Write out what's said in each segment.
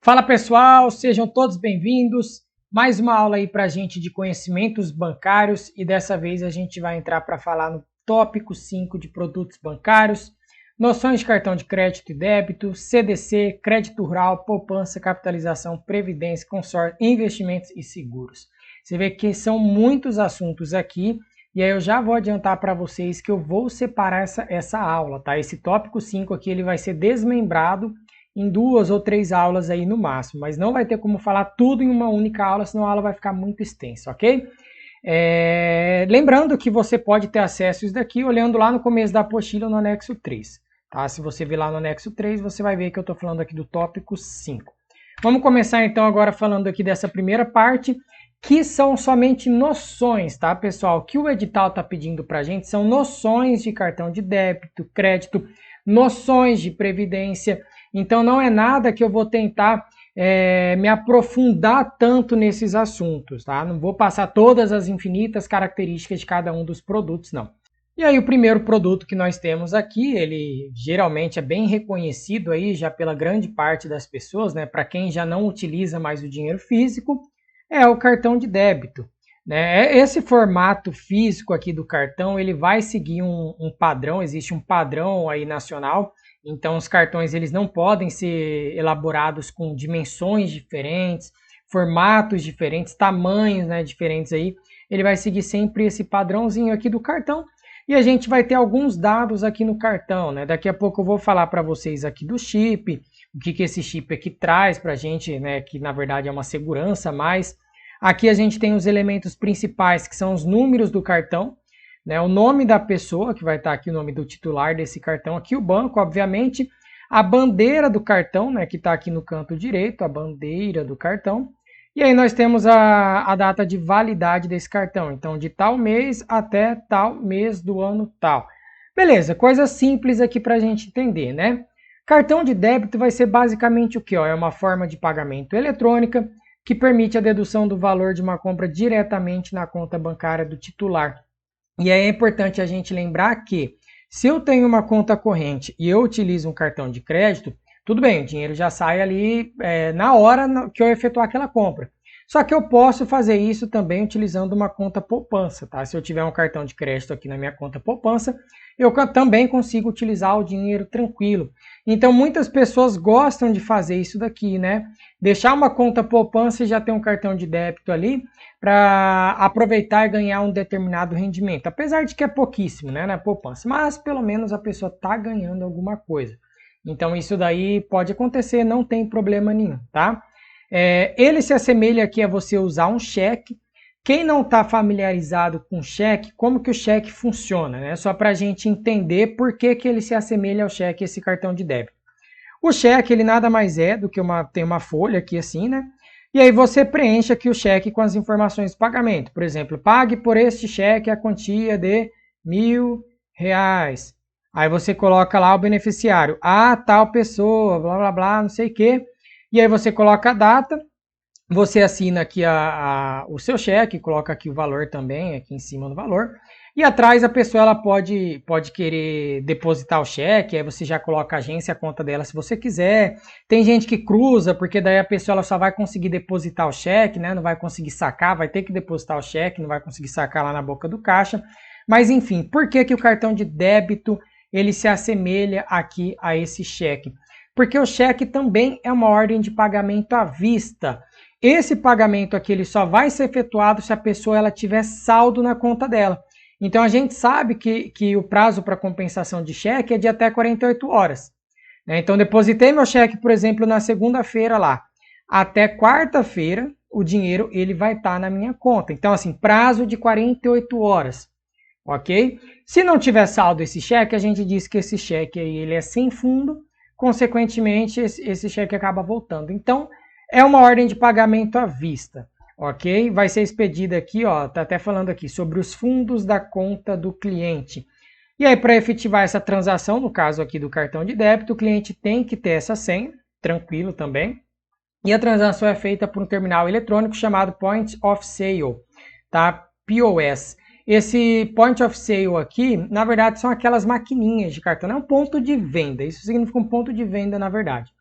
Fala pessoal, sejam todos bem-vindos. Mais uma aula aí para a gente de conhecimentos bancários e dessa vez a gente vai entrar para falar no tópico 5 de produtos bancários, noções de cartão de crédito e débito, CDC, crédito rural, poupança, capitalização, previdência, consórcio, investimentos e seguros. Você vê que são muitos assuntos aqui e aí eu já vou adiantar para vocês que eu vou separar essa aula, tá? Esse tópico 5 aqui ele vai ser desmembrado em 2 ou 3 aulas aí no máximo, mas não vai ter como falar tudo em uma única aula, senão a aula vai ficar muito extensa, ok? Lembrando que você pode ter acesso a isso daqui olhando lá no começo da apostila no anexo 3, tá? Se você vir lá no anexo 3, você vai ver que eu estou falando aqui do tópico 5. Vamos começar então agora falando aqui dessa primeira parte, que são somente noções, tá, pessoal? O que o edital está pedindo para a gente são noções de cartão de débito, crédito, noções de previdência. Então não é nada que eu vou tentar me aprofundar tanto nesses assuntos, tá? Não vou passar todas as infinitas características de cada um dos produtos, não. E aí o primeiro produto que nós temos aqui, ele geralmente é bem reconhecido aí já pela grande parte das pessoas, né? Para quem já não utiliza mais o dinheiro físico, é o cartão de débito, né? Esse formato físico aqui do cartão, ele vai seguir um padrão, existe um padrão aí nacional. Então os cartões eles não podem ser elaborados com dimensões diferentes, formatos diferentes, tamanhos, né, diferentes aí. Ele vai seguir sempre esse padrãozinho aqui do cartão e a gente vai ter alguns dados aqui no cartão, né? Daqui a pouco eu vou falar para vocês aqui do chip, o que esse chip aqui traz para a gente, né? Que na verdade é uma segurança a mais. Aqui a gente tem os elementos principais que são os números do cartão, né, o nome da pessoa, que vai estar aqui o nome do titular desse cartão, aqui o banco, obviamente, a bandeira do cartão, né, que está aqui no canto direito, a bandeira do cartão, e aí nós temos a data de validade desse cartão, então de tal mês até tal mês do ano tal. Beleza, coisa simples aqui para a gente entender, né? Cartão de débito vai ser basicamente o que? É uma forma de pagamento eletrônica que permite a dedução do valor de uma compra diretamente na conta bancária do titular. E aí é importante a gente lembrar que se eu tenho uma conta corrente e eu utilizo um cartão de crédito, tudo bem, o dinheiro já sai ali na hora que eu efetuar aquela compra. Só que eu posso fazer isso também utilizando uma conta poupança, tá? Se eu tiver um cartão de crédito aqui na minha conta poupança, eu também consigo utilizar o dinheiro tranquilo. Então muitas pessoas gostam de fazer isso daqui, né? Deixar uma conta poupança e já ter um cartão de débito ali para aproveitar e ganhar um determinado rendimento. Apesar de que é pouquíssimo, né, na poupança, mas pelo menos a pessoa está ganhando alguma coisa. Então isso daí pode acontecer, não tem problema nenhum, tá? Ele se assemelha aqui a você usar um cheque. Quem não está familiarizado com cheque, como que o cheque funciona, né? Só para a gente entender por que ele se assemelha ao cheque, esse cartão de débito. O cheque, ele nada mais é do que tem uma folha aqui assim, né? E aí você preenche aqui o cheque com as informações de pagamento. Por exemplo, pague por este cheque a quantia de R$1.000. Aí você coloca lá o beneficiário. Tal pessoa, blá, blá, blá, não sei o quê. E aí você coloca a data, você assina aqui o seu cheque, coloca aqui o valor também, aqui em cima do valor. E atrás a pessoa ela pode querer depositar o cheque, aí você já coloca a agência, a conta dela se você quiser. Tem gente que cruza, porque daí a pessoa ela só vai conseguir depositar o cheque, né? Não vai conseguir sacar, vai ter que depositar o cheque, não vai conseguir sacar lá na boca do caixa. Mas enfim, por que o cartão de débito ele se assemelha aqui a esse cheque? Porque o cheque também é uma ordem de pagamento à vista. Esse pagamento aqui ele só vai ser efetuado se a pessoa ela tiver saldo na conta dela. Então a gente sabe que o prazo para compensação de cheque é de até 48 horas. Né? Então depositei meu cheque, por exemplo, na segunda-feira lá. Até quarta-feira o dinheiro ele vai estar na minha conta. Então assim, prazo de 48 horas. Ok? Se não tiver saldo esse cheque, a gente diz que esse cheque aí, ele é sem fundo. Consequentemente, esse cheque acaba voltando. Então, é uma ordem de pagamento à vista, ok? Vai ser expedida aqui, ó, tá até falando aqui, sobre os fundos da conta do cliente. E aí, para efetivar essa transação, no caso aqui do cartão de débito, o cliente tem que ter essa senha, tranquilo também. E a transação é feita por um terminal eletrônico chamado Point of Sale, tá? POS. Esse Point of Sale aqui, na verdade, são aquelas maquininhas de cartão. É um ponto de venda. Isso significa um ponto de venda, na verdade.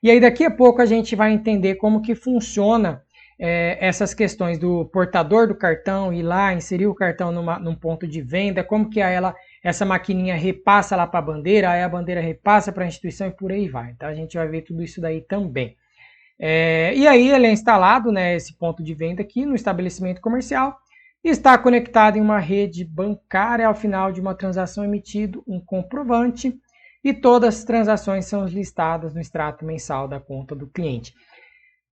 E aí daqui a pouco a gente vai entender como que funciona essas questões do portador do cartão, ir lá, inserir o cartão num ponto de venda, como que essa maquininha repassa lá para a bandeira, aí a bandeira repassa para a instituição e por aí vai. Então a gente vai ver tudo isso daí também. E aí ele é instalado, né, esse ponto de venda aqui no estabelecimento comercial, e está conectado em uma rede bancária. Ao final de uma transação emitido um comprovante e todas as transações são listadas no extrato mensal da conta do cliente.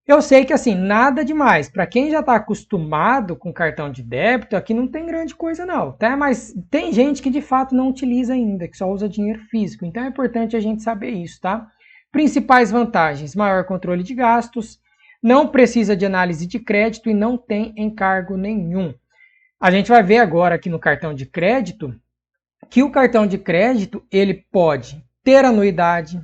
Eu sei que assim, nada demais. Para quem já está acostumado com cartão de débito, aqui não tem grande coisa não, tá? Mas tem gente que de fato não utiliza ainda, que só usa dinheiro físico. Então é importante a gente saber isso, tá? Principais vantagens: maior controle de gastos, não precisa de análise de crédito e não tem encargo nenhum. A gente vai ver agora aqui no cartão de crédito que o cartão de crédito ele pode ter anuidade,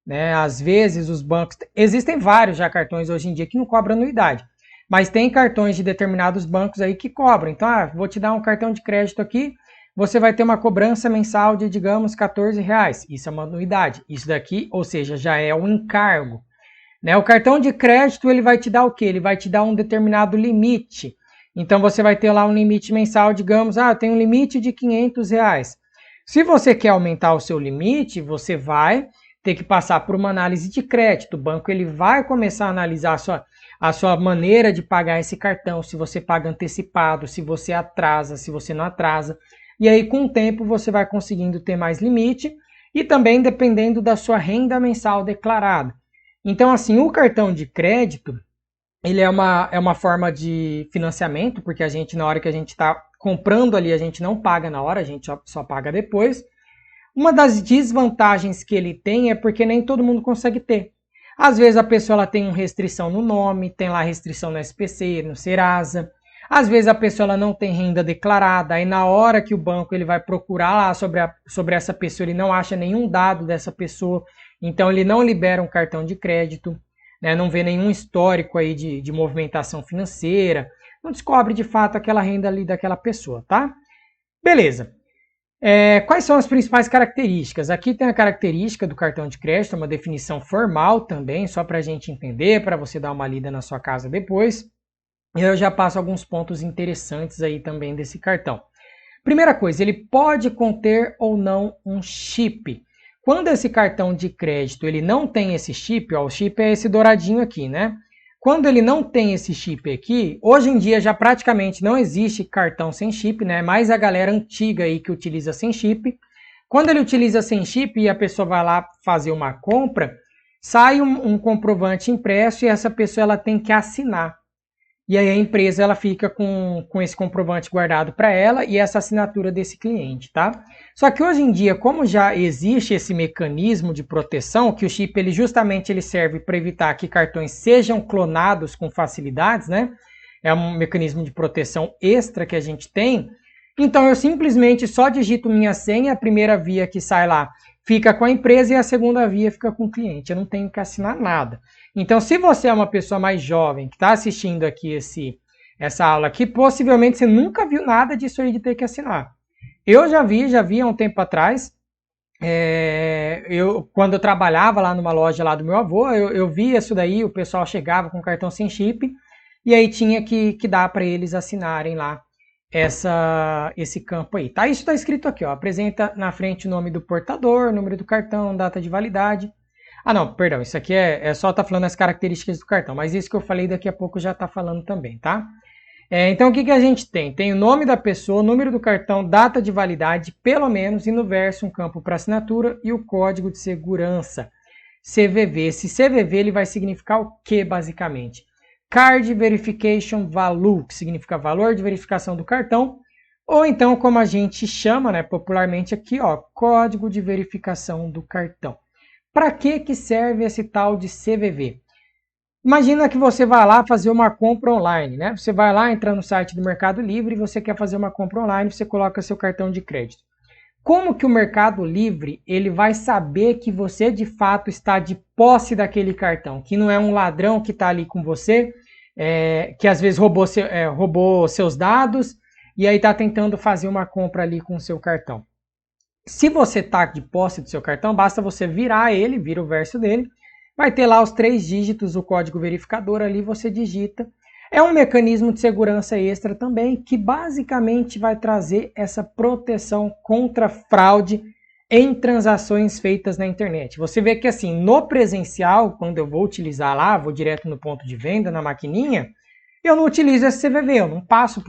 né? Às vezes os bancos, existem vários já cartões hoje em dia que não cobram anuidade, mas tem cartões de determinados bancos aí que cobram. Então, vou te dar um cartão de crédito aqui, você vai ter uma cobrança mensal de, digamos, R$14. Isso é uma anuidade. Isso daqui, ou seja, já é um encargo, né? O cartão de crédito ele vai te dar o quê? Ele vai te dar um determinado limite. Então você vai ter lá um limite mensal, digamos, tem um limite de R$500. Se você quer aumentar o seu limite, você vai ter que passar por uma análise de crédito. O banco ele vai começar a analisar a sua maneira de pagar esse cartão, se você paga antecipado, se você atrasa, se você não atrasa. E aí, com o tempo, você vai conseguindo ter mais limite e também dependendo da sua renda mensal declarada. Então, assim, o cartão de crédito, ele é uma forma de financiamento, porque a gente, na hora que a gente está comprando ali, a gente não paga na hora, a gente só paga depois. Uma das desvantagens que ele tem é porque nem todo mundo consegue ter. Às vezes a pessoa ela tem uma restrição no nome, tem lá restrição no SPC, no Serasa. Às vezes a pessoa ela não tem renda declarada, aí na hora que o banco ele vai procurar lá sobre essa pessoa, ele não acha nenhum dado dessa pessoa, então ele não libera um cartão de crédito, né? Não vê nenhum histórico aí de movimentação financeira, não descobre de fato aquela renda ali daquela pessoa, tá? Beleza. Quais são as principais características? Aqui tem a característica do cartão de crédito, uma definição formal também, só para a gente entender, para você dar uma lida na sua casa depois. E eu já passo alguns pontos interessantes aí também desse cartão. Primeira coisa, ele pode conter ou não um chip. Quando esse cartão de crédito ele não tem esse chip, o chip é esse douradinho aqui, né? Quando ele não tem esse chip aqui, hoje em dia já praticamente não existe cartão sem chip, né? Mais a galera antiga aí que utiliza sem chip. Quando ele utiliza sem chip e a pessoa vai lá fazer uma compra, sai um comprovante impresso e essa pessoa ela tem que assinar. E aí a empresa ela fica com esse comprovante guardado para ela e essa assinatura desse cliente, tá? Só que hoje em dia, como já existe esse mecanismo de proteção, que o chip ele justamente ele serve para evitar que cartões sejam clonados com facilidades, né? É um mecanismo de proteção extra que a gente tem. Então eu simplesmente só digito minha senha, a primeira via que sai lá fica com a empresa e a segunda via fica com o cliente. Eu não tenho que assinar nada. Então, se você é uma pessoa mais jovem que está assistindo aqui essa aula aqui, possivelmente você nunca viu nada disso aí de ter que assinar. Eu já vi há um tempo atrás, quando eu trabalhava lá numa loja lá do meu avô, eu vi isso daí, o pessoal chegava com cartão sem chip, e aí tinha que dar para eles assinarem lá esse campo aí. Tá? Isso está escrito aqui, ó, apresenta na frente o nome do portador, número do cartão, data de validade. Não, perdão, isso aqui é só tá falando as características do cartão, mas isso que eu falei daqui a pouco já tá falando também, tá? Então o que a gente tem? Tem o nome da pessoa, número do cartão, data de validade, pelo menos, e no verso um campo para assinatura e o código de segurança, CVV. Esse CVV ele vai significar o que basicamente? Card Verification Value, que significa valor de verificação do cartão, ou então como a gente chama, né, popularmente aqui, ó, código de verificação do cartão. Para que serve esse tal de CVV? Imagina que você vai lá fazer uma compra online, né? Você vai lá, entra no site do Mercado Livre e você quer fazer uma compra online, você coloca seu cartão de crédito. Como que o Mercado Livre ele vai saber que você de fato está de posse daquele cartão? Que não é um ladrão que está ali com você, que às vezes roubou seus dados e aí está tentando fazer uma compra ali com o seu cartão. Se você está de posse do seu cartão, basta você vira o verso dele, vai ter lá os 3 dígitos do código verificador, ali você digita. É um mecanismo de segurança extra também, que basicamente vai trazer essa proteção contra fraude em transações feitas na internet. Você vê que assim, no presencial, quando eu vou utilizar lá, vou direto no ponto de venda, na maquininha, eu não utilizo esse CVV, eu não passo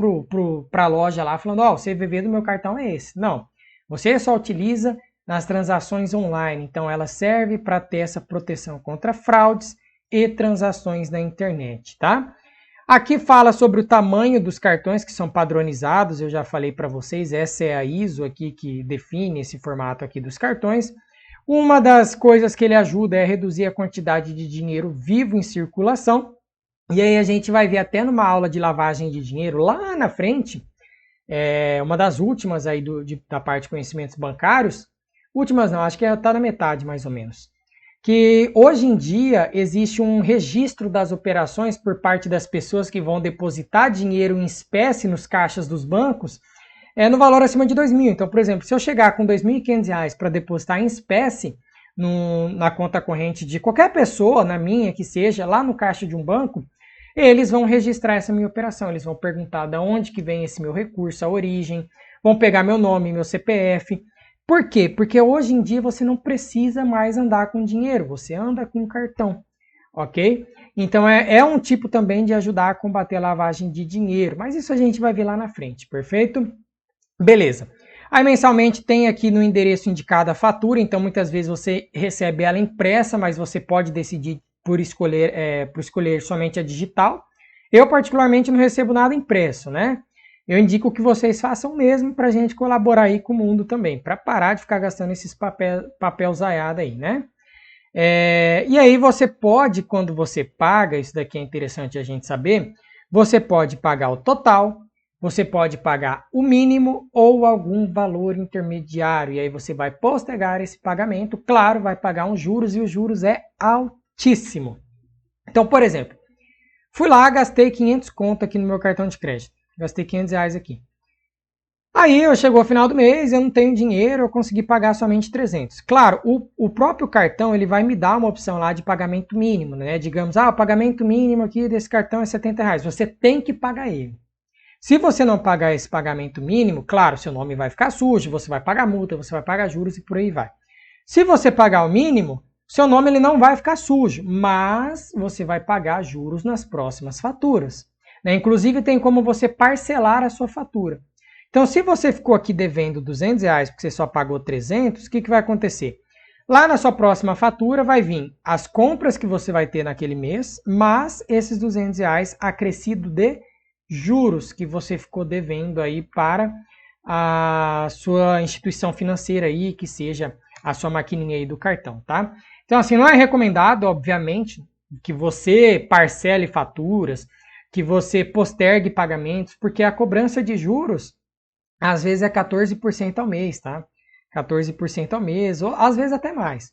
para a loja lá falando, ó, o CVV do meu cartão é esse. Não, você só utiliza nas transações online, então ela serve para ter essa proteção contra fraudes e transações na internet, tá? Aqui fala sobre o tamanho dos cartões que são padronizados, eu já falei para vocês, essa é a ISO aqui que define esse formato aqui dos cartões. Uma das coisas que ele ajuda é reduzir a quantidade de dinheiro vivo em circulação, e aí a gente vai ver até numa aula de lavagem de dinheiro lá na frente, uma das últimas aí da parte de conhecimentos bancários, últimas não, acho que está na metade mais ou menos, que hoje em dia existe um registro das operações por parte das pessoas que vão depositar dinheiro em espécie nos caixas dos bancos, no valor acima de R$2.000. Então, por exemplo, se eu chegar com R$2.500 para depositar em espécie na conta corrente de qualquer pessoa, na minha que seja, lá no caixa de um banco, eles vão registrar essa minha operação, eles vão perguntar de onde que vem esse meu recurso, a origem, vão pegar meu nome, meu CPF. Por quê? Porque hoje em dia você não precisa mais andar com dinheiro, você anda com cartão, ok? Então é um tipo também de ajudar a combater a lavagem de dinheiro, mas isso a gente vai ver lá na frente, perfeito? Beleza. Aí mensalmente tem aqui no endereço indicado a fatura, então muitas vezes você recebe ela impressa, mas você pode decidir por escolher somente a digital. Eu particularmente não recebo nada impresso, né? Eu indico que vocês façam mesmo para a gente colaborar aí com o mundo também, para parar de ficar gastando esses papel zaiado aí, né? E aí você pode, quando você paga, isso daqui é interessante a gente saber, você pode pagar o total, você pode pagar o mínimo ou algum valor intermediário, e aí você vai postergar esse pagamento, claro, vai pagar uns juros, e os juros é altíssimo. Então, por exemplo, fui lá, gastei 500 conto aqui no meu cartão de crédito. Gastei R$500 aqui. Aí chegou ao final do mês, eu não tenho dinheiro, eu consegui pagar somente 300. Claro, o próprio cartão ele vai me dar uma opção lá de pagamento mínimo, né? Digamos, o pagamento mínimo aqui desse cartão é R$70. Você tem que pagar ele. Se você não pagar esse pagamento mínimo, claro, seu nome vai ficar sujo, você vai pagar multa, você vai pagar juros e por aí vai. Se você pagar o mínimo, seu nome ele não vai ficar sujo, mas você vai pagar juros nas próximas faturas. Inclusive tem como você parcelar a sua fatura. Então se você ficou aqui devendo R$200 porque você só pagou 300, o que vai acontecer? Lá na sua próxima fatura vai vir as compras que você vai ter naquele mês, mas esses R$200 acrescido de juros que você ficou devendo aí para a sua instituição financeira aí, que seja a sua maquininha aí do cartão, tá? Então assim, não é recomendado, obviamente, que você parcele faturas, que você postergue pagamentos, porque a cobrança de juros, às vezes é 14% ao mês, tá? 14% ao mês, ou às vezes até mais.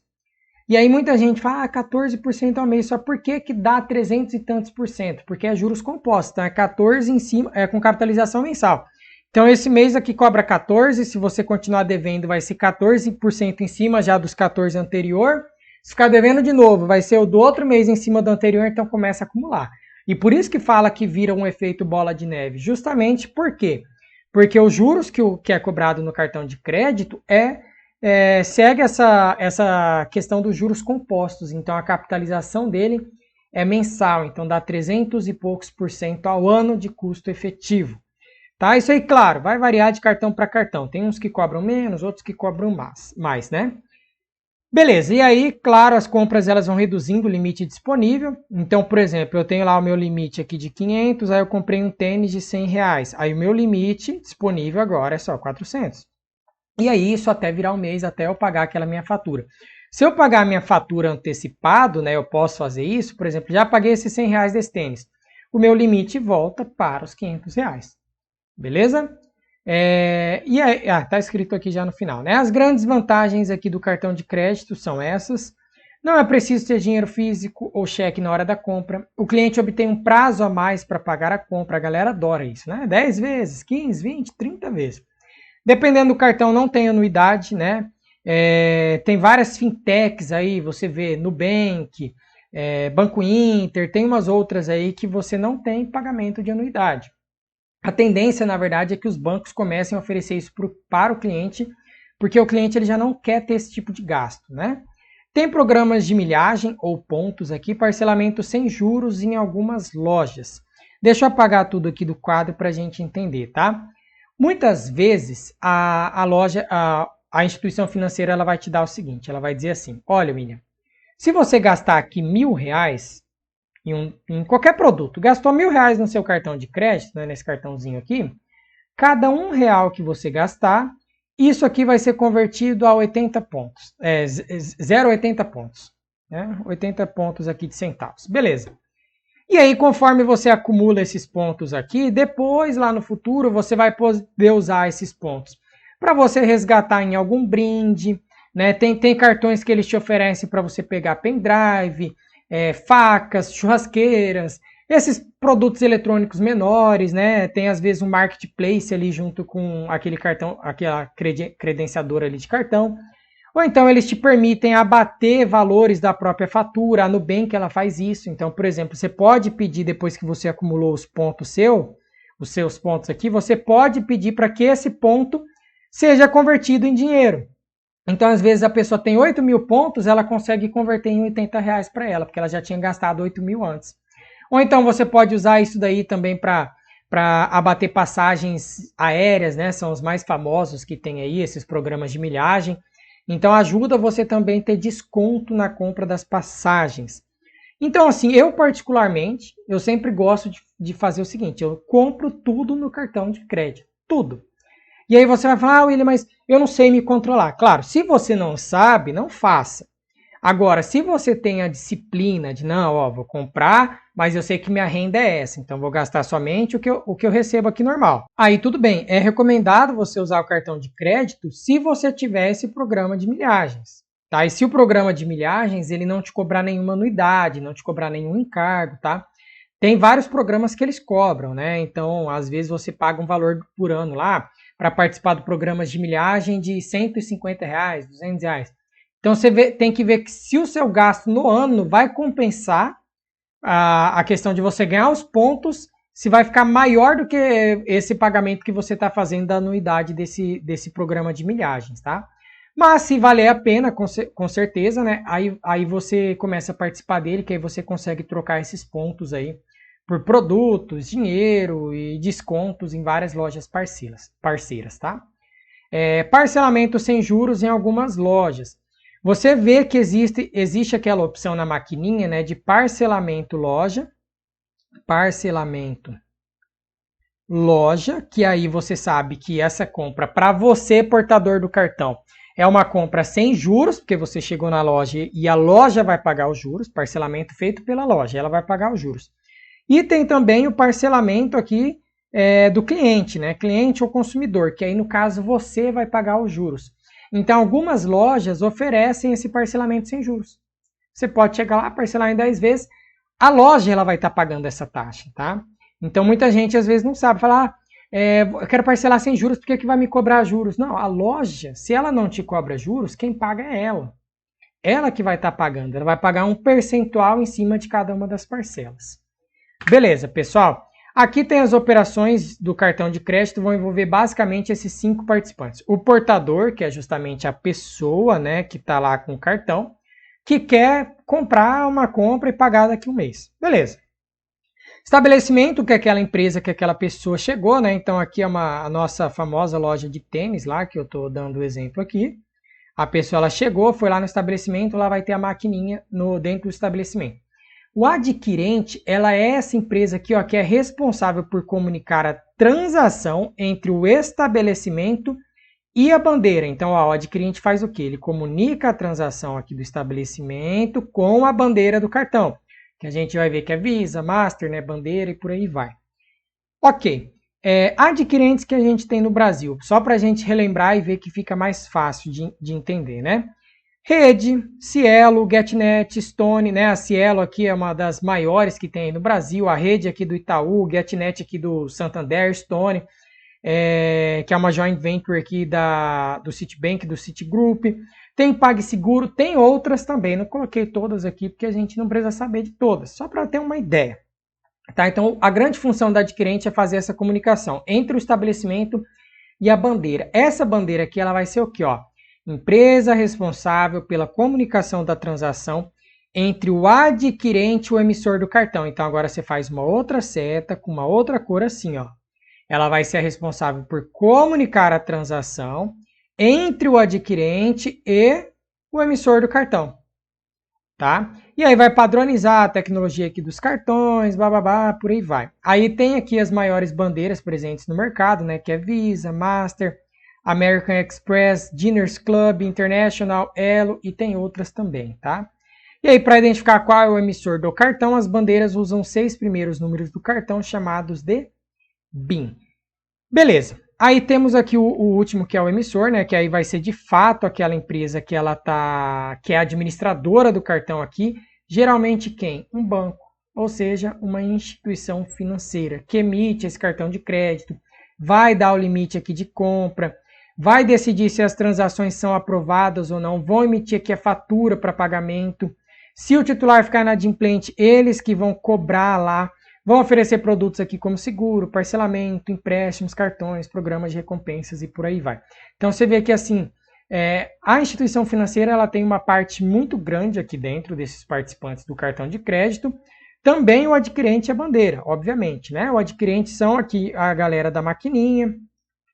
E aí muita gente fala, 14% ao mês, só por que dá 300 e tantos por cento? Porque é juros compostos, então é 14 em cima, com capitalização mensal. Então esse mês aqui cobra 14, se você continuar devendo vai ser 14% em cima já dos 14 anterior. Se ficar devendo de novo, vai ser o do outro mês em cima do anterior, então começa a acumular. E por isso que fala que vira um efeito bola de neve. Justamente por quê? Porque os juros que é cobrado no cartão de crédito segue essa questão dos juros compostos. Então a capitalização dele é mensal. Então dá 300 e poucos por cento ao ano de custo efetivo. Tá? Isso aí, claro, vai variar de cartão para cartão. Tem uns que cobram menos, outros que cobram mais, né? Beleza, e aí, claro, as compras elas vão reduzindo o limite disponível. Então, por exemplo, eu tenho lá o meu limite aqui de 500, aí eu comprei um tênis de R$100. Aí o meu limite disponível agora é só 400. E aí isso até virar um mês, até eu pagar aquela minha fatura. Se eu pagar a minha fatura antecipado, né, eu posso fazer isso. Por exemplo, já paguei esses R$100 desse tênis. O meu limite volta para os R$500. Beleza? E aí, tá escrito aqui já no final, né? As grandes vantagens aqui do cartão de crédito são essas. Não é preciso ter dinheiro físico ou cheque na hora da compra. O cliente obtém um prazo a mais para pagar a compra. A galera adora isso, né? 10 vezes, 15, 20, 30 vezes. Dependendo do cartão, não tem anuidade, né? Tem várias fintechs aí, você vê Nubank, Banco Inter, tem umas outras aí que você não tem pagamento de anuidade. A tendência, na verdade, é que os bancos comecem a oferecer isso para o cliente, porque o cliente ele já não quer ter esse tipo de gasto, né? Tem programas de milhagem ou pontos aqui, parcelamento sem juros em algumas lojas. Deixa eu apagar tudo aqui do quadro para a gente entender, tá? Muitas vezes a loja, a instituição financeira, ela vai te dar o seguinte, ela vai dizer assim, olha, William, se você gastar aqui R$1.000 em qualquer produto, gastou R$1.000 no seu cartão de crédito, né, nesse cartãozinho aqui, cada R$1 que você gastar, isso aqui vai ser convertido a 80 pontos, 0,80 pontos, né, 80 pontos aqui de centavos, beleza. E aí, conforme você acumula esses pontos aqui, depois, lá no futuro, você vai poder usar esses pontos para você resgatar em algum brinde, né? Tem cartões que eles te oferecem para você pegar pendrive, facas, churrasqueiras, esses produtos eletrônicos menores, né? Tem às vezes um marketplace ali junto com aquele cartão, aquela credenciadora ali de cartão. Ou então eles te permitem abater valores da própria fatura. A Nubank ela faz isso. Então, por exemplo, você pode pedir, depois que você acumulou os pontos os seus pontos aqui, você pode pedir para que esse ponto seja convertido em dinheiro. Então, às vezes, a pessoa tem 8.000 pontos, ela consegue converter em R$80 para ela, porque ela já tinha gastado 8.000 antes. Ou então você pode usar isso daí também para abater passagens aéreas, né? São os mais famosos que tem aí, esses programas de milhagem. Então ajuda você também a ter desconto na compra das passagens. Então assim, eu particularmente, eu sempre gosto de fazer o seguinte, eu compro tudo no cartão de crédito, tudo. E aí você vai falar, William, mas eu não sei me controlar. Claro, se você não sabe, não faça. Agora, se você tem a disciplina de, não, ó, vou comprar, mas eu sei que minha renda é essa, então vou gastar somente o que eu recebo aqui normal. Aí tudo bem, é recomendado você usar o cartão de crédito se você tiver esse programa de milhagens. Tá? E se o programa de milhagens ele não te cobrar nenhuma anuidade, não te cobrar nenhum encargo, tá? Tem vários programas que eles cobram, né? Então, às vezes você paga um valor por ano lá para participar do programa de milhagem de R$150, R$200. Então você tem que ver que se o seu gasto no ano vai compensar a questão de você ganhar os pontos, se vai ficar maior do que esse pagamento que você está fazendo da anuidade desse programa de milhagens, tá? Mas se valer a pena, com certeza, né? Aí você começa a participar dele, que aí você consegue trocar esses pontos aí por produtos, dinheiro e descontos em várias lojas parceiras, tá? Parcelamento sem juros em algumas lojas. Você vê que existe aquela opção na maquininha, né, de parcelamento loja, que aí você sabe que essa compra para você, portador do cartão, é uma compra sem juros, porque você chegou na loja e a loja vai pagar os juros, parcelamento feito pela loja, ela vai pagar os juros. E tem também o parcelamento aqui do cliente, né, cliente ou consumidor, que aí no caso você vai pagar os juros. Então, algumas lojas oferecem esse parcelamento sem juros. Você pode chegar lá, parcelar em 10 vezes, a loja ela vai estar pagando essa taxa, tá? Então, muita gente às vezes não sabe falar, eu quero parcelar sem juros, por que vai me cobrar juros? Não, a loja, se ela não te cobra juros, quem paga é ela. Ela que vai estar pagando, ela vai pagar um percentual em cima de cada uma das parcelas. Beleza, pessoal? Aqui tem as operações do cartão de crédito, vão envolver basicamente esses 5 participantes. O portador, que é justamente a pessoa, né, que está lá com o cartão, que quer comprar uma compra e pagar daqui um mês. Beleza. Estabelecimento, que é aquela empresa que aquela pessoa chegou, né? Então aqui é a nossa famosa loja de tênis lá, que eu estou dando o exemplo aqui. A pessoa ela chegou, foi lá no estabelecimento, lá vai ter a maquininha dentro do estabelecimento. O adquirente, ela é essa empresa aqui, ó, que é responsável por comunicar a transação entre o estabelecimento e a bandeira. Então, ó, o adquirente faz o quê? Ele comunica a transação aqui do estabelecimento com a bandeira do cartão, que a gente vai ver que é Visa, Master, né, bandeira e por aí vai. Ok. Adquirentes que a gente tem no Brasil, só para a gente relembrar e ver que fica mais fácil de entender, né? Rede, Cielo, GetNet, Stone, né? A Cielo aqui é uma das maiores que tem aí no Brasil, a rede aqui do Itaú, GetNet aqui do Santander, Stone. que é uma joint venture aqui do Citibank, do Citigroup. Tem PagSeguro, tem outras também. Não coloquei todas aqui porque a gente não precisa saber de todas, só para ter uma ideia. Tá? Então, a grande função da adquirente é fazer essa comunicação entre o estabelecimento e a bandeira. Essa bandeira aqui ela vai ser o quê? Ó? Empresa responsável pela comunicação da transação entre o adquirente e o emissor do cartão. Então, agora você faz uma outra seta com uma outra cor assim, ó. Ela vai ser a responsável por comunicar a transação entre o adquirente e o emissor do cartão. Tá? E aí vai padronizar a tecnologia aqui dos cartões, bababá, por aí vai. Aí tem aqui as maiores bandeiras presentes no mercado, né? Que é Visa, Master, American Express, Diners Club, International, Elo e tem outras também, tá? E aí, para identificar qual é o emissor do cartão, as bandeiras usam 6 primeiros números do cartão, chamados de BIN. Beleza. Aí temos aqui o último, que é o emissor, né? Que aí vai ser de fato aquela empresa que que é a administradora do cartão aqui. Geralmente quem? Um banco, ou seja, uma instituição financeira que emite esse cartão de crédito, vai dar o limite aqui de compra, vai decidir se as transações são aprovadas ou não, vão emitir aqui a fatura para pagamento. Se o titular ficar inadimplente, eles que vão cobrar lá, vão oferecer produtos aqui como seguro, parcelamento, empréstimos, cartões, programas de recompensas e por aí vai. Então você vê que assim, a instituição financeira ela tem uma parte muito grande aqui dentro desses participantes do cartão de crédito. Também o adquirente é a bandeira, obviamente, né? O adquirente são aqui a galera da maquininha,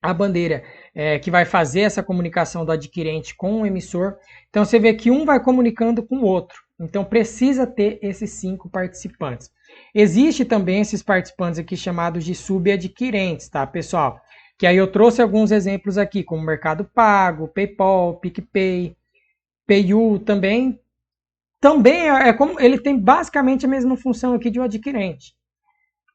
a bandeira que vai fazer essa comunicação do adquirente com o emissor. Então você vê que um vai comunicando com o outro. Então precisa ter esses 5 participantes. Existe também esses participantes aqui chamados de subadquirentes, tá, pessoal? Que aí eu trouxe alguns exemplos aqui, como Mercado Pago, PayPal, PicPay, PayU também. Também como ele tem basicamente a mesma função aqui de um adquirente,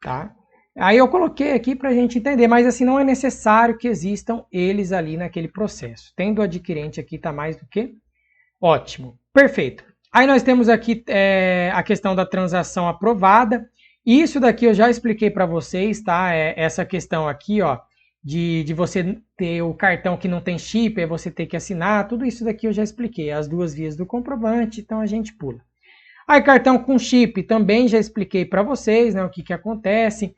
tá? Aí eu coloquei aqui para a gente entender, mas assim não é necessário que existam eles ali naquele processo. Tendo o adquirente aqui tá mais do que ótimo, perfeito. Aí nós temos aqui a questão da transação aprovada. Isso daqui eu já expliquei para vocês, tá? Essa questão aqui, ó, de você ter o cartão que não tem chip, aí você ter que assinar, tudo isso daqui eu já expliquei. As 2 vias do comprovante, então a gente pula. Aí cartão com chip também já expliquei para vocês, né? O que acontece,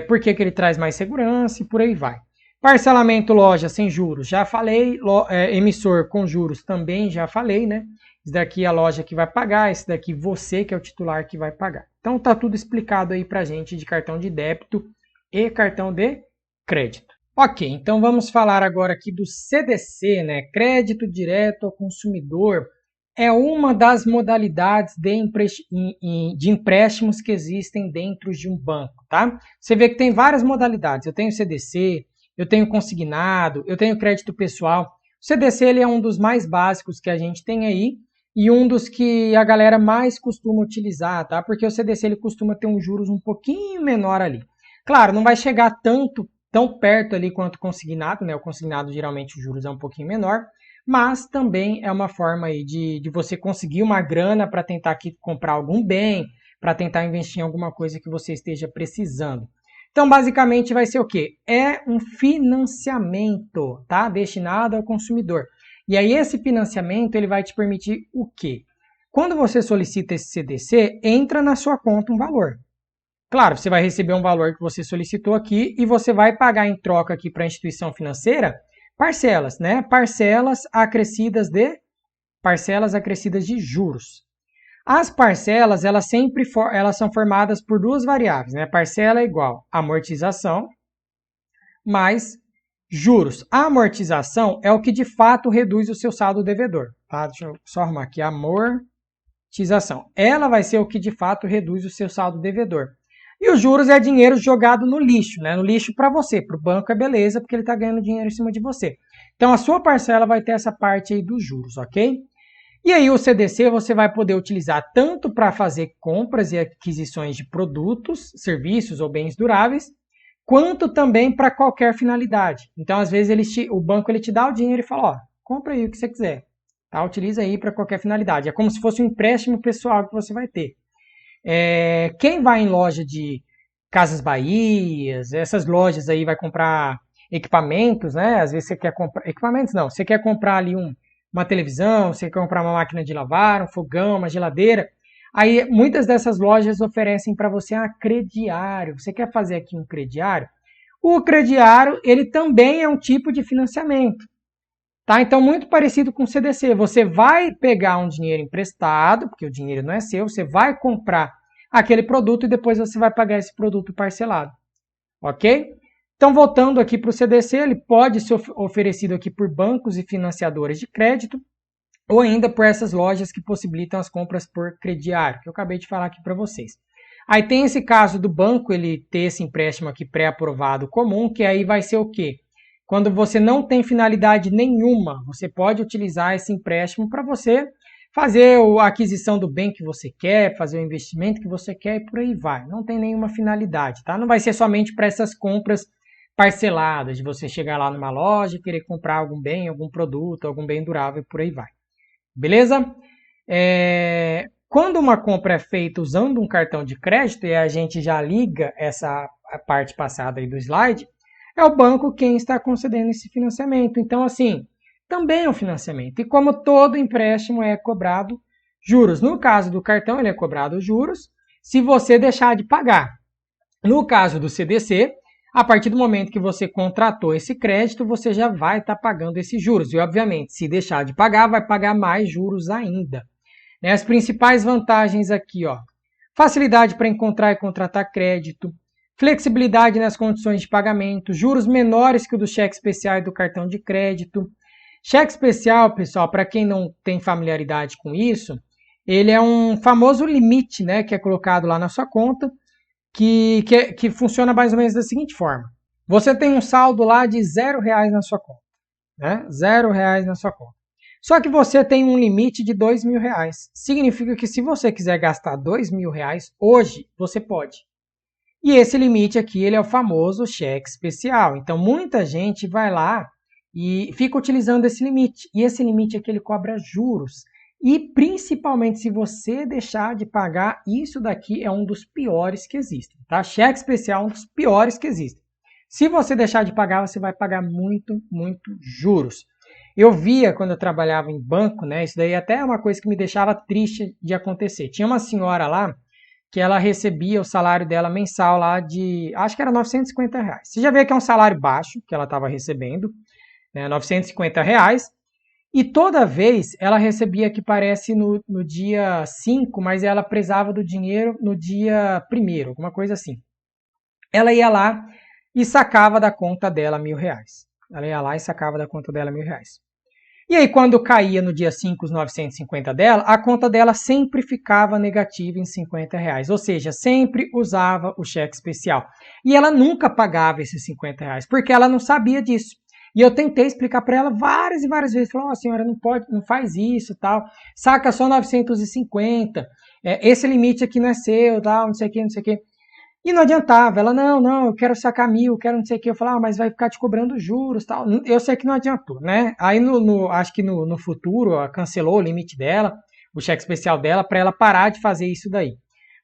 por que ele traz mais segurança e por aí vai. Parcelamento loja sem juros, já falei. Emissor com juros também já falei, né? Esse daqui é a loja que vai pagar, esse daqui você que é o titular que vai pagar. Então tá tudo explicado aí pra gente de cartão de débito e cartão de crédito. Ok, então vamos falar agora aqui do CDC, né? Crédito direto ao consumidor. É uma das modalidades de empréstimos que existem dentro de um banco, tá? Você vê que tem várias modalidades. Eu tenho CDC, eu tenho consignado, eu tenho crédito pessoal. O CDC ele é um dos mais básicos que a gente tem aí e um dos que a galera mais costuma utilizar, tá? Porque o CDC ele costuma ter um juros um pouquinho menor ali. Claro, não vai chegar tão perto ali quanto o consignado, né? O consignado geralmente os juros é um pouquinho menor, mas também é uma forma aí de você conseguir uma grana para tentar aqui comprar algum bem, para tentar investir em alguma coisa que você esteja precisando. Então, basicamente, vai ser o quê? É um financiamento, tá? Destinado ao consumidor. E aí, esse financiamento, ele vai te permitir o quê? Quando você solicita esse CDC, entra na sua conta um valor. Claro, você vai receber um valor que você solicitou aqui e você vai pagar em troca aqui para a instituição financeira parcelas, né? Parcelas acrescidas de juros. As parcelas, elas são formadas por 2 variáveis, né? Parcela é igual a amortização mais juros. A amortização é o que de fato reduz o seu saldo devedor, tá? Deixa eu só arrumar aqui, amortização. Ela vai ser o que de fato reduz o seu saldo devedor. E os juros é dinheiro jogado no lixo, né? No lixo para você, para o banco é beleza, porque ele está ganhando dinheiro em cima de você. Então a sua parcela vai ter essa parte aí dos juros, ok? E aí o CDC você vai poder utilizar tanto para fazer compras e aquisições de produtos, serviços ou bens duráveis, quanto também para qualquer finalidade. Então às vezes o banco ele te dá o dinheiro e fala, ó, compra aí o que você quiser, tá? Utiliza aí para qualquer finalidade. É como se fosse um empréstimo pessoal que você vai ter. Quem vai em loja de Casas Bahias, essas lojas aí vai comprar equipamentos, né? Às vezes você quer comprar... Equipamentos não, você quer comprar ali uma televisão, você quer comprar uma máquina de lavar, um fogão, uma geladeira. Aí muitas dessas lojas oferecem para você crediário. Você quer fazer aqui um crediário? O crediário, ele também é um tipo de financiamento. Tá? Então, muito parecido com o CDC. Você vai pegar um dinheiro emprestado, porque o dinheiro não é seu, você vai comprar aquele produto e depois você vai pagar esse produto parcelado. Ok? Então, voltando aqui para o CDC, ele pode ser oferecido aqui por bancos e financiadores de crédito, ou ainda por essas lojas que possibilitam as compras por crediário, que eu acabei de falar aqui para vocês. Aí tem esse caso do banco, ele ter esse empréstimo aqui pré-aprovado comum, que aí vai ser o quê? Quando você não tem finalidade nenhuma, você pode utilizar esse empréstimo para você fazer a aquisição do bem que você quer, fazer o investimento que você quer e por aí vai. Não tem nenhuma finalidade, tá? Não vai ser somente para essas compras parceladas, de você chegar lá numa loja e querer comprar algum bem, algum produto, algum bem durável e por aí vai. Beleza? Quando uma compra é feita usando um cartão de crédito, e a gente já liga essa parte passada aí do slide, é o banco quem está concedendo esse financiamento. Então, assim, também é um financiamento. E como todo empréstimo é cobrado juros. No caso do cartão, ele é cobrado juros se você deixar de pagar. No caso do CDC, a partir do momento que você contratou esse crédito, você já vai estar pagando esses juros. E, obviamente, se deixar de pagar, vai pagar mais juros ainda. As principais vantagens aqui, ó, facilidade para encontrar e contratar crédito, flexibilidade nas condições de pagamento, juros menores que o do cheque especial e do cartão de crédito. Cheque especial, pessoal, para quem não tem familiaridade com isso, ele é um famoso limite, né, que é colocado lá na sua conta, que funciona mais ou menos da seguinte forma. Você tem um saldo lá de R$0 na sua conta, né? R$0 na sua conta. Só que você tem um limite de R$2.000. Significa que se você quiser gastar R$2.000 hoje, você pode. E esse limite aqui, ele é o famoso cheque especial. Então, muita gente vai lá e fica utilizando esse limite. E esse limite aqui, ele cobra juros. E, principalmente, se você deixar de pagar, isso daqui é um dos piores que existem. Tá? Cheque especial é um dos piores que existem. Se você deixar de pagar, você vai pagar muito, muito juros. Eu via quando eu trabalhava em banco, né? Isso daí até é uma coisa que me deixava triste de acontecer. Tinha uma senhora lá que ela recebia o salário dela mensal lá de, acho que era R$950. Você já vê que é um salário baixo que ela estava recebendo, né? R$950. E toda vez ela recebia, que parece no dia 5, mas ela precisava do dinheiro no dia 1º, alguma coisa assim. Ela ia lá e sacava da conta dela R$1.000. Ela ia lá e sacava da conta dela R$1.000. E aí, quando caía no dia 5 os 950 dela, a conta dela sempre ficava negativa em R$50. Ou seja, sempre usava o cheque especial. E ela nunca pagava esses R$50, porque ela não sabia disso. E eu tentei explicar para ela várias e várias vezes. Falei, senhora, não pode, não faz isso, tal. Saca só 950. Esse limite aqui não é seu, tal, não sei o que, não sei o que. E não adiantava, ela, não, eu quero sacar 1.000, quero não sei o que. Eu falava, mas vai ficar te cobrando juros, tal. Eu sei que não adiantou, né? Aí, acho que no futuro, ela cancelou o limite dela, o cheque especial dela, para ela parar de fazer isso daí.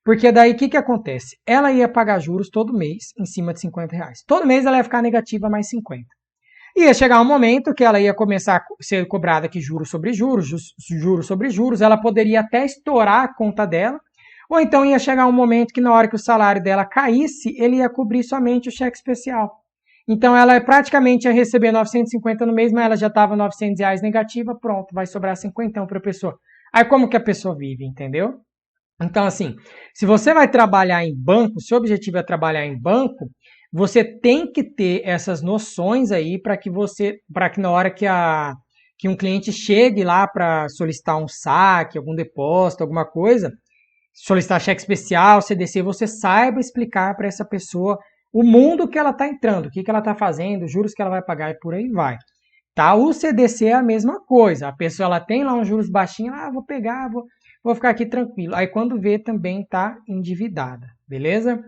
Porque daí, o que acontece? Ela ia pagar juros todo mês, em cima de R$50. Todo mês ela ia ficar negativa mais 50. Ia chegar um momento que ela ia começar a ser cobrada aqui juros sobre juros, juros sobre juros, ela poderia até estourar a conta dela, ou então ia chegar um momento que na hora que o salário dela caísse, ele ia cobrir somente o cheque especial. Então ela praticamente ia receber 950 no mês, mas ela já estava R$900 negativa, pronto, vai sobrar 50 para a pessoa. Aí como que a pessoa vive, entendeu? Então assim, se você vai trabalhar em banco, se o objetivo é trabalhar em banco, você tem que ter essas noções aí para que na hora que um cliente chegue lá para solicitar um saque, algum depósito, alguma coisa, solicitar cheque especial, CDC, você saiba explicar para essa pessoa o mundo que ela está entrando, o que ela está fazendo, os juros que ela vai pagar e por aí vai. Tá? O CDC é a mesma coisa. A pessoa ela tem lá uns juros baixinhos, vou pegar, vou ficar aqui tranquilo. Aí quando vê também está endividada, beleza?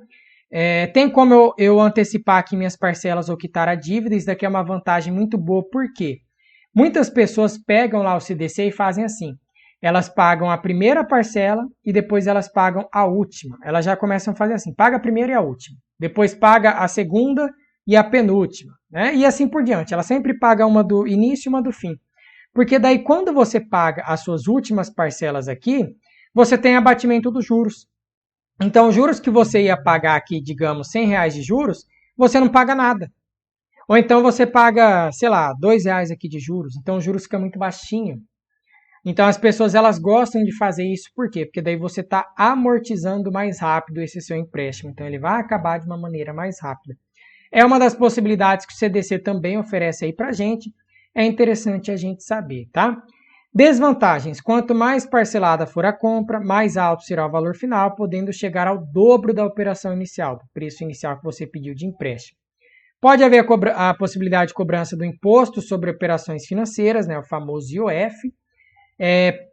Tem como eu antecipar aqui minhas parcelas ou quitar a dívida. Isso daqui é uma vantagem muito boa, porque muitas pessoas pegam lá o CDC e fazem assim. Elas pagam a primeira parcela e depois elas pagam a última. Elas já começam a fazer assim, paga a primeira e a última. Depois paga a segunda e a penúltima, né? E assim por diante. Ela sempre paga uma do início e uma do fim. Porque daí quando você paga as suas últimas parcelas aqui, você tem abatimento dos juros. Então, os juros que você ia pagar aqui, digamos, R$100 de juros, você não paga nada. Ou então você paga, sei lá, R$2 aqui de juros. Então, os juros ficam muito baixinho. Então, as pessoas elas gostam de fazer isso. Por quê? Porque daí você está amortizando mais rápido esse seu empréstimo. Então, ele vai acabar de uma maneira mais rápida. É uma das possibilidades que o CDC também oferece aí para a gente. É interessante a gente saber, tá? Desvantagens. Quanto mais parcelada for a compra, mais alto será o valor final, podendo chegar ao dobro da operação inicial, do preço inicial que você pediu de empréstimo. Pode haver a possibilidade de cobrança do imposto sobre operações financeiras, né, o famoso IOF.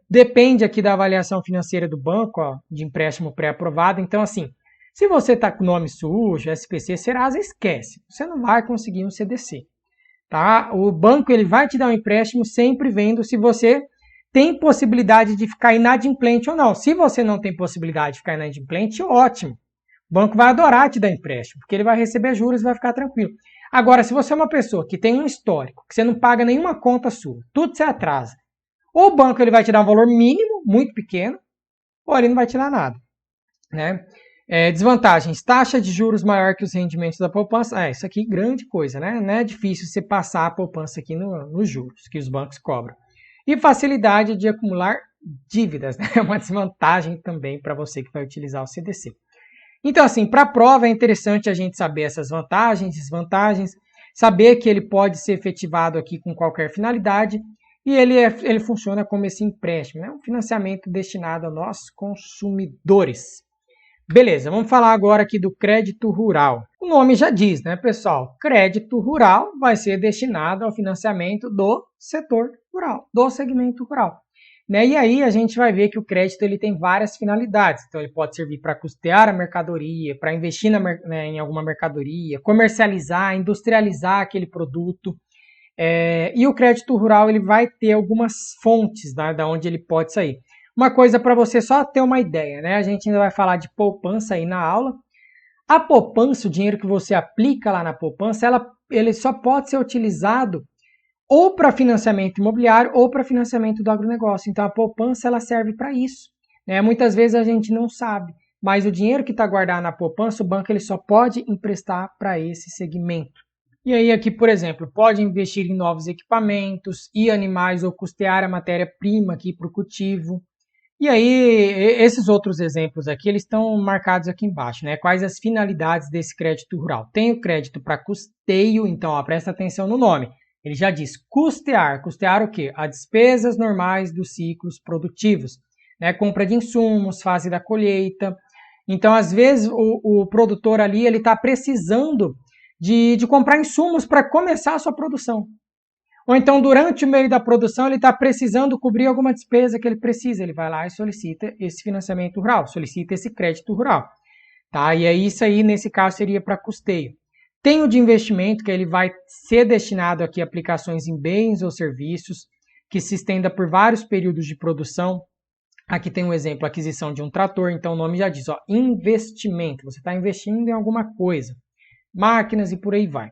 Depende aqui da avaliação financeira do banco, ó, de empréstimo pré-aprovado. Então, assim, se você está com o nome sujo, SPC, Serasa, esquece. Você não vai conseguir um CDC. Tá? O banco ele vai te dar um empréstimo sempre vendo se você tem possibilidade de ficar inadimplente ou não. Se você não tem possibilidade de ficar inadimplente, ótimo. O banco vai adorar te dar empréstimo, porque ele vai receber juros e vai ficar tranquilo. Agora, se você é uma pessoa que tem um histórico, que você não paga nenhuma conta sua, tudo se atrasa, ou o banco ele vai te dar um valor mínimo, muito pequeno, ou ele não vai te dar nada, né? Desvantagens, taxa de juros maior que os rendimentos da poupança. Isso aqui é grande coisa, né? Não é difícil você passar a poupança aqui nos juros que os bancos cobram. E facilidade de acumular dívidas, né? É uma desvantagem também para você que vai utilizar o CDC. Então, assim, para a prova é interessante a gente saber essas vantagens, desvantagens, saber que ele pode ser efetivado aqui com qualquer finalidade e ele funciona como esse empréstimo, né? Um financiamento destinado a nós consumidores. Beleza, vamos falar agora aqui do crédito rural. O nome já diz, né, pessoal? Crédito rural vai ser destinado ao financiamento do setor rural, do segmento rural. Né? E aí a gente vai ver que o crédito ele tem várias finalidades. Então ele pode servir para custear a mercadoria, para investir em alguma mercadoria, comercializar, industrializar aquele produto. E o crédito rural ele vai ter algumas fontes, né, da onde ele pode sair. Uma coisa para você só ter uma ideia, né? A gente ainda vai falar de poupança aí na aula. A poupança, o dinheiro que você aplica lá na poupança, ele só pode ser utilizado ou para financiamento imobiliário ou para financiamento do agronegócio. Então a poupança ela serve para isso, né? Muitas vezes a gente não sabe, mas o dinheiro que está guardado na poupança, o banco ele só pode emprestar para esse segmento. E aí aqui, por exemplo, pode investir em novos equipamentos e animais ou custear a matéria-prima aqui para o cultivo. E aí, esses outros exemplos aqui, eles estão marcados aqui embaixo, né? Quais as finalidades desse crédito rural? Tem o crédito para custeio, então, ó, presta atenção no nome. Ele já diz custear. Custear o quê? As despesas normais dos ciclos produtivos, né? Compra de insumos, fase da colheita. Então, às vezes, o produtor ali, ele está precisando de comprar insumos para começar a sua produção. Ou então, durante o meio da produção, ele está precisando cobrir alguma despesa que ele precisa. Ele vai lá e solicita esse financiamento rural, solicita esse crédito rural. Tá? E aí, isso aí, nesse caso, seria para custeio. Tem o de investimento, que ele vai ser destinado aqui a aplicações em bens ou serviços, que se estenda por vários períodos de produção. Aqui tem um exemplo, aquisição de um trator. Então, o nome já diz, ó, investimento. Você está investindo em alguma coisa. Máquinas e por aí vai.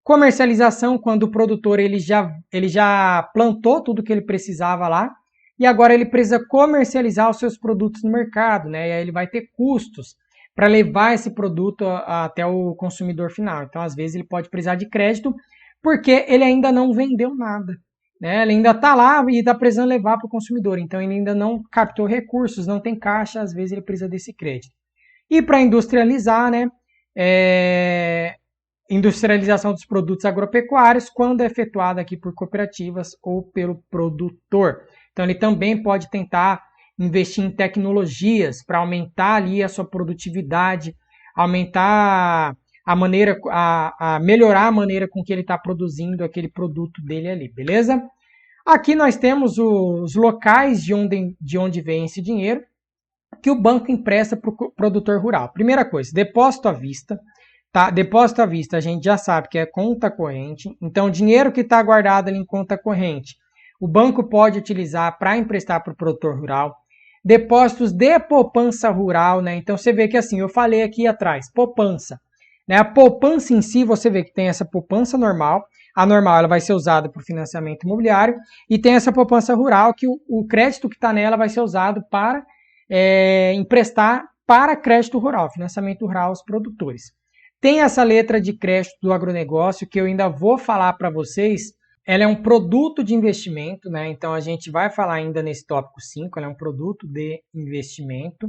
Comercialização, quando o produtor ele já plantou tudo que ele precisava lá e agora ele precisa comercializar os seus produtos no mercado, né? E aí ele vai ter custos para levar esse produto até o consumidor final. Então, às vezes, ele pode precisar de crédito porque ele ainda não vendeu nada, né? Ele ainda está lá e está precisando levar para o consumidor. Então, ele ainda não captou recursos, não tem caixa, às vezes ele precisa desse crédito. E para industrializar, né? Industrialização dos produtos agropecuários, quando é efetuada aqui por cooperativas ou pelo produtor. Então, ele também pode tentar investir em tecnologias para aumentar ali a sua produtividade, aumentar a maneira, melhorar a maneira com que ele está produzindo aquele produto dele ali, beleza? Aqui nós temos os locais de onde vem esse dinheiro que o banco empresta para o produtor rural. Primeira coisa, depósito à vista. Tá? Depósito à vista, a gente já sabe que é conta corrente. Então, o dinheiro que está guardado ali em conta corrente, o banco pode utilizar para emprestar para o produtor rural. Depósitos de poupança rural, né? Então, você vê que assim, eu falei aqui atrás, poupança. Né? A poupança em si, você vê que tem essa poupança normal. A normal ela vai ser usada para o financiamento imobiliário e tem essa poupança rural que o crédito que está nela vai ser usado para emprestar para crédito rural, financiamento rural aos produtores. Tem essa letra de crédito do agronegócio que eu ainda vou falar para vocês. Ela é um produto de investimento, né? Então a gente vai falar ainda nesse tópico 5, ela é um produto de investimento.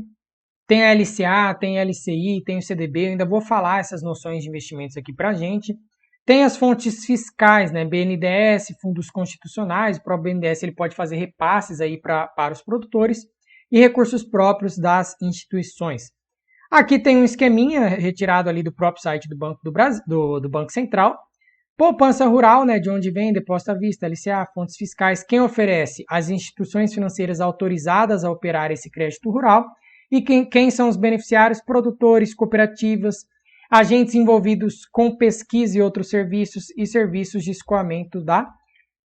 Tem a LCA, tem a LCI, tem o CDB, eu ainda vou falar essas noções de investimentos aqui para a gente. Tem as fontes fiscais, né? BNDES, fundos constitucionais, o próprio BNDES ele pode fazer repasses aí para os produtores e recursos próprios das instituições. Aqui tem um esqueminha retirado ali do próprio site do Banco do Brasil, do Banco Central. Poupança rural, né, de onde vem, depósito à vista, LCA, fontes fiscais, quem oferece? As instituições financeiras autorizadas a operar esse crédito rural. E quem são os beneficiários? Produtores, cooperativas, agentes envolvidos com pesquisa e outros serviços e serviços de escoamento da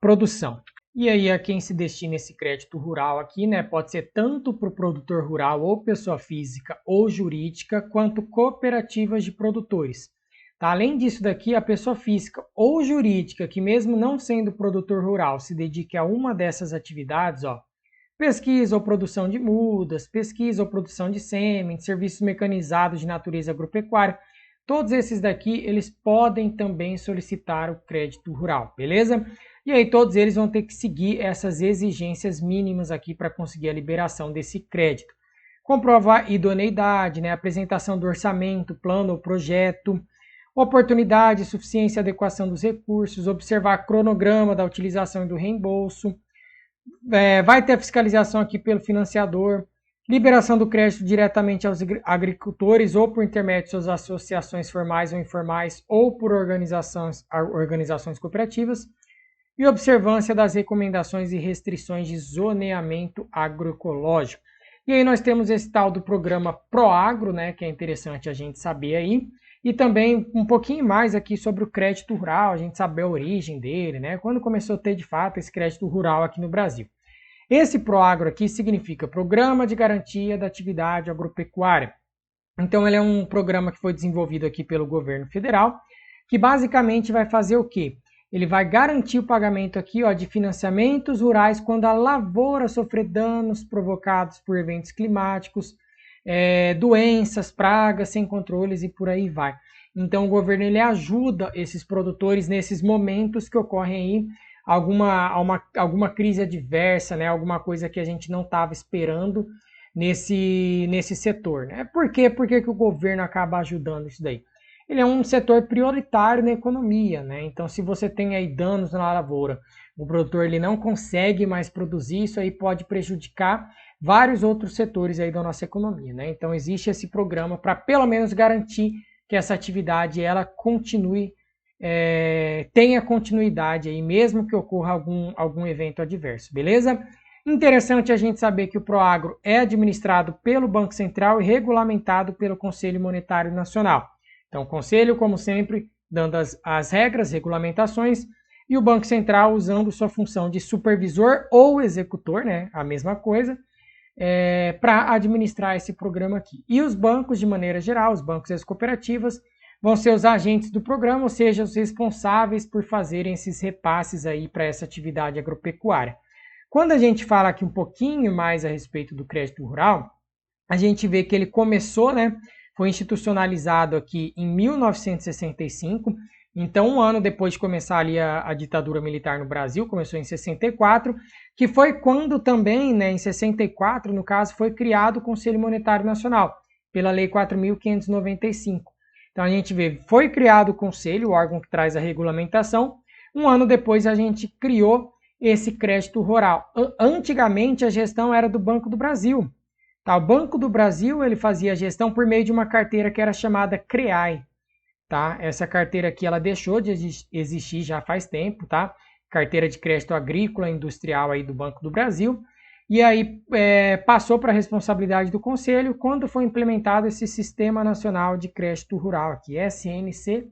produção. E aí a quem se destina esse crédito rural aqui, né? Pode ser tanto para o produtor rural ou pessoa física ou jurídica, quanto cooperativas de produtores. Tá? Além disso daqui, a pessoa física ou jurídica, que mesmo não sendo produtor rural, se dedique a uma dessas atividades, ó, pesquisa ou produção de mudas, pesquisa ou produção de sêmen, serviços mecanizados de natureza agropecuária, todos esses daqui, eles podem também solicitar o crédito rural, beleza? E aí todos eles vão ter que seguir essas exigências mínimas aqui para conseguir a liberação desse crédito. Comprovar idoneidade, né? Apresentação do orçamento, plano ou projeto, oportunidade, suficiência e adequação dos recursos, observar cronograma da utilização e do reembolso, vai ter a fiscalização aqui pelo financiador, liberação do crédito diretamente aos agricultores ou por intermédio de suas associações formais ou informais ou por organizações cooperativas, e observância das recomendações e restrições de zoneamento agroecológico. E aí nós temos esse tal do programa Proagro, né, que é interessante a gente saber aí, e também um pouquinho mais aqui sobre o crédito rural, a gente saber a origem dele, né, quando começou a ter de fato esse crédito rural aqui no Brasil. Esse Proagro aqui significa Programa de Garantia da Atividade Agropecuária. Então ele é um programa que foi desenvolvido aqui pelo governo federal, que basicamente vai fazer o quê? Ele vai garantir o pagamento aqui, ó, de financiamentos rurais quando a lavoura sofrer danos provocados por eventos climáticos, doenças, pragas sem controles e por aí vai. Então o governo ele ajuda esses produtores nesses momentos que ocorrem aí alguma crise adversa, né, alguma coisa que a gente não estava esperando nesse setor. Né? Por quê? Por que o governo acaba ajudando isso daí? Ele é um setor prioritário na economia, né? Então, se você tem aí danos na lavoura, o produtor ele não consegue mais produzir, isso aí pode prejudicar vários outros setores aí da nossa economia, né? Então, existe esse programa para pelo menos garantir que essa atividade ela continue, tenha continuidade aí, mesmo que ocorra algum evento adverso, beleza? Interessante a gente saber que o Proagro é administrado pelo Banco Central e regulamentado pelo Conselho Monetário Nacional. Então, o Conselho, como sempre, dando as regras, regulamentações, e o Banco Central usando sua função de supervisor ou executor, né, a mesma coisa, para administrar esse programa aqui. E os bancos, de maneira geral, os bancos e as cooperativas, vão ser os agentes do programa, ou seja, os responsáveis por fazerem esses repasses aí para essa atividade agropecuária. Quando a gente fala aqui um pouquinho mais a respeito do crédito rural, a gente vê que ele começou, né, foi institucionalizado aqui em 1965, então um ano depois de começar ali a ditadura militar no Brasil, começou em 64, que foi quando também, né, em 64, no caso, foi criado o Conselho Monetário Nacional, pela Lei 4.595. Então a gente vê, foi criado o Conselho, o órgão que traz a regulamentação, um ano depois a gente criou esse crédito rural. Antigamente a gestão era do Banco do Brasil. Tá, o Banco do Brasil ele fazia a gestão por meio de uma carteira que era chamada CREAI. Tá? Essa carteira aqui ela deixou de existir já faz tempo, tá? Carteira de crédito agrícola e industrial aí do Banco do Brasil. E aí passou para a responsabilidade do Conselho quando foi implementado esse Sistema Nacional de Crédito Rural, aqui, SNCR.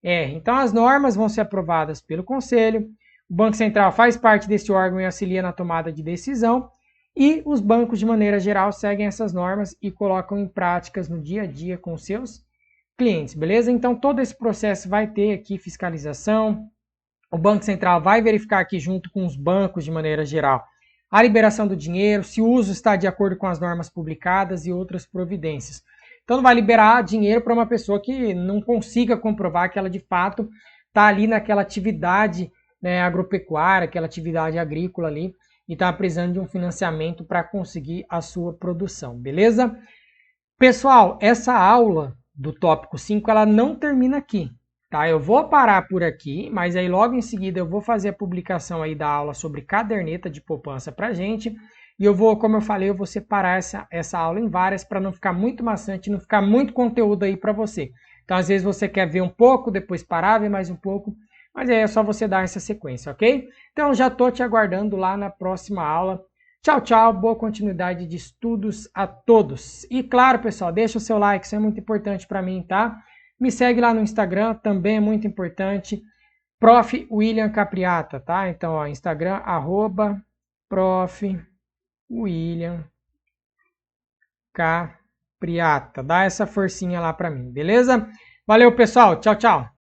Então as normas vão ser aprovadas pelo Conselho, o Banco Central faz parte desse órgão e auxilia na tomada de decisão, e os bancos, de maneira geral, seguem essas normas e colocam em práticas no dia a dia com seus clientes, beleza? Então todo esse processo vai ter aqui fiscalização, o Banco Central vai verificar aqui junto com os bancos de maneira geral a liberação do dinheiro, se o uso está de acordo com as normas publicadas e outras providências. Então não vai liberar dinheiro para uma pessoa que não consiga comprovar que ela de fato está ali naquela atividade, né, agropecuária, aquela atividade agrícola ali, e está precisando de um financiamento para conseguir a sua produção, beleza? Pessoal, essa aula do tópico 5, ela não termina aqui, tá? Eu vou parar por aqui, mas aí logo em seguida eu vou fazer a publicação aí da aula sobre caderneta de poupança pra gente, e eu vou, como eu falei, eu vou separar essa aula em várias para não ficar muito maçante, não ficar muito conteúdo aí para você. Então, às vezes você quer ver um pouco, depois parar, ver mais um pouco, mas aí é só você dar essa sequência, ok? Então, já estou te aguardando lá na próxima aula. Tchau, tchau, boa continuidade de estudos a todos. E claro, pessoal, deixa o seu like, isso é muito importante para mim, tá? Me segue lá no Instagram, também é muito importante. Prof. William Capriata, tá? Então, ó, Instagram, @Prof. William Capriata. Dá essa forcinha lá para mim, beleza? Valeu, pessoal. Tchau, tchau.